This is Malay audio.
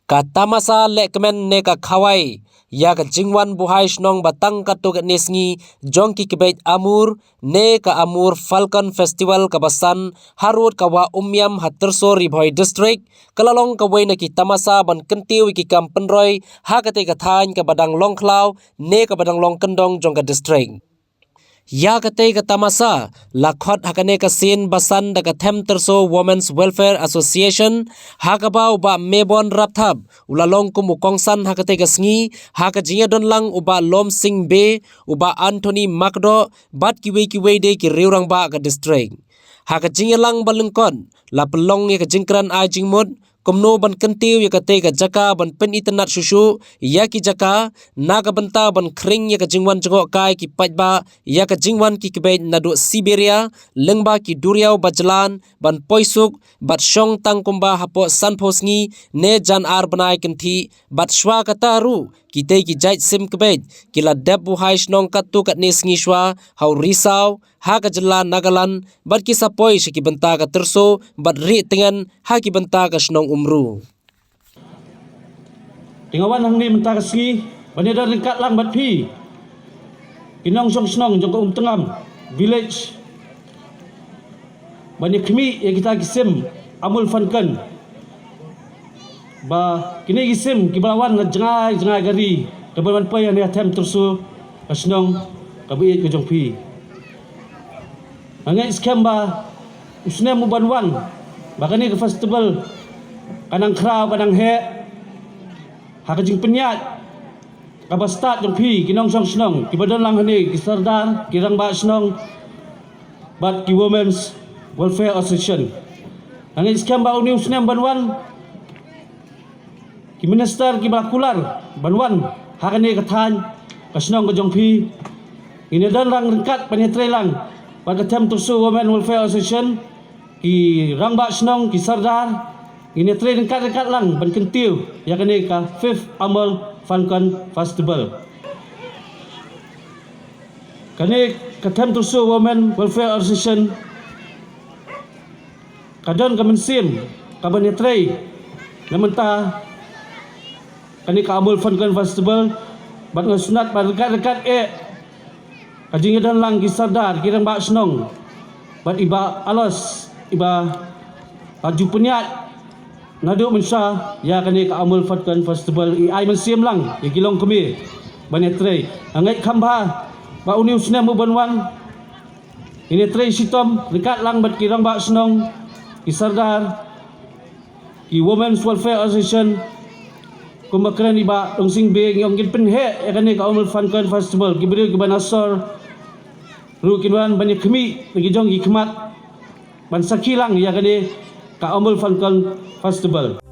Kata masa lekmen ne ka khawai ya ka jingwan buhai snong batang ka to nesngi jongki kebet amur ne ka amur Falcon Festival ka basan harut ka wa umyam haterso ribhoi district kalalong ka wei na ki tamasa ban kentiu ki kampenroi ha ka te ka thain ka badang longklau ne ka badang long kendong jong ka district. Ya kate ka tamasa lakhot hakane ka sin basan da ka them terso Women's Welfare Association hakabau ba mebon rapthab ulalong ku mukongsan hakate ka sngi haka jinga don lang uba lom sing be uba Anthony Makdo bat kiwe de ki riurang ba ka district haka jinga lang balengkon la pelong ya ka jingkran ai jingmut kumno ban kentiu ya kate ka jaka ban pen internet susu ya ki jaka naga benta ban kring ya ka jingwan jengok kai ki pajba ya ka jingwan ki kebet nadu Siberia lengba ki duriau bajalan ban poisuk bat shong tang kumba hapo sanposngi ne jan ar banai kenti bat shwa kata ru kite ki jait sim kebet kila debu hai snong katu kat nesngi shwa hau risau ha ka jela nagalan bat ki sapoi shiki benta ka terso bat ri tengan ha ki benta ka snong umru tingawan hang ni benta ka sngi bani dar dekat lang bat pi kinong song snong jong ka tengam village bani khmi ya kita kisim amul fankan ba kini kisim kibalawan na jengai gari kaban pa ya ni atem terso ka snong ka bi ko jong pi angai scam ba usne mu banwan bakani ke festival kanang kraw kanang he hakajing penyat kaba start jong pi kinong song snong kibadan lang hani kisardar kirang ba snong bat ki Women's Welfare Association angai scam ba uni usne banwan ki minister ki bakular banwan hakani kathan kasnong ka jong pi inidan lang rengkat panetre lang pada tem tersu Women Welfare Association ki rangba snong ki sardar ini train dekat lang ban kentiu ya kene ka 5th annual Falcon Festival kene ka tem tersu Women Welfare Association kadon ka mensim ka ban tre namenta kene ka annual Falcon Festival bat ngasunat pada dekat kajing dan lang kisardar kirang ba snong bat iba alas iba aju penyat nadu mensa ya kani ka amul Falcon Festival ai mensim lang ya kilong kemi banetre angai khamba ba uni usna mu banwan ini tre sitom dekat lang bat kirang ba snong kisardar ki Women's Welfare Association kumakran iba dongsing be ngong gin penhe ya kani ka amul Falcon Festival kibri ki banasor ru kinwan bani khmi lagi jong ki khmat ban sakilang ya kani ka amul Falcon Festival